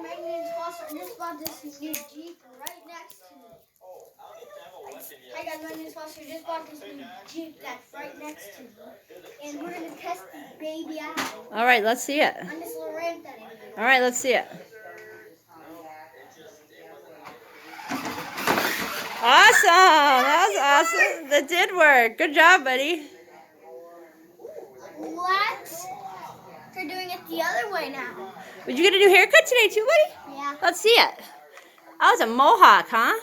my name's Foster. I just bought this new Jeep right next to me. Hi guys, my name's Foster. I just bought this new Jeep that's right next to me. And we're going to test this baby out. All right, let's see it. On this little ramp that I made. All right, let's see it. Awesome! That was awesome. That did work. Good job, buddy. Let's try doing it the other way now. Did you get a new haircut today too, buddy? Yeah. Let's see it. That was a mohawk, huh?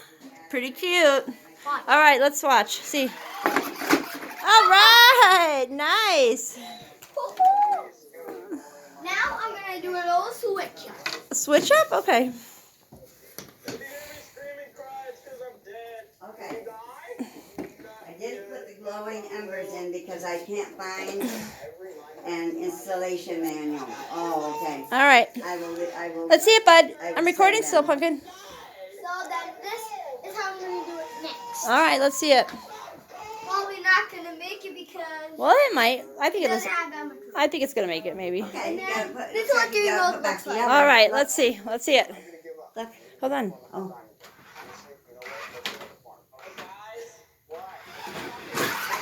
Pretty cute. Watch. All right, let's watch. See. All right, nice. Now I'm going to do a little switch up. Switch up? Okay. Okay. I did put the glowing embers in because I can't find an installation manual. Oh, okay. All right. I will. Let's see it, bud. I will I'm recording send still, them. Pumpkin. So then this is how I'm going to do it next. All right, let's see it. Probably not going to make it because Well, it might. I think it it is. doesn't have that much room. I think it's gonna make it, maybe. Okay, you gotta put, This is what you your gotta remote put back looks the like. other. All right, Look, let's see. Let's see it. Look. Hold on. Oh.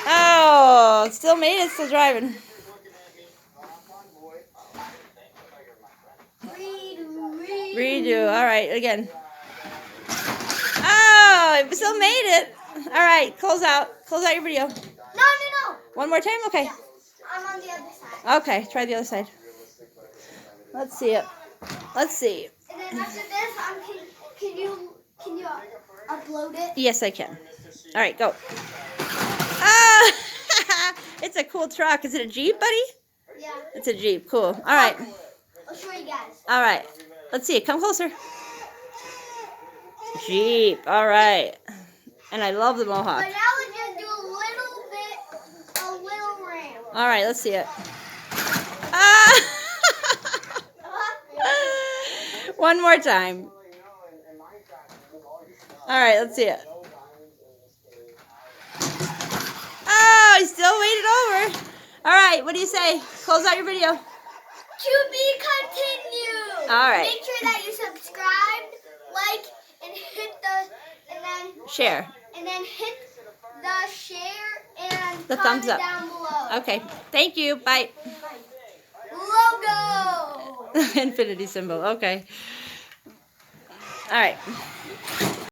Oh, still made it. Still driving. Redo. All right, again. Oh, it still made it. All right, close out. Close out your video. No. One more time? Okay. I'm on the other side. Okay, try the other side. Let's see it. Let's see. And then after this, can you upload it? Yes, I can. All right, go. Ah! It's a cool truck. Is it a Jeep, buddy? Yeah. It's a Jeep. Cool. All right. I'll show you guys. All right. Let's see it. Come closer. Jeep. All right. And I love the mohawk. But now we just do a little ramp. All right. Let's see it. Ah! One more time. All right. Let's see it. Oh, he still made it over. All right. What do you say? Close out your video. To be continued. All right. Make sure that you subscribe, like, and hit and then Share. And then hit the share and The comment thumbs up. down below. Okay. Thank you. Bye. Logo. Infinity symbol. Okay. All right.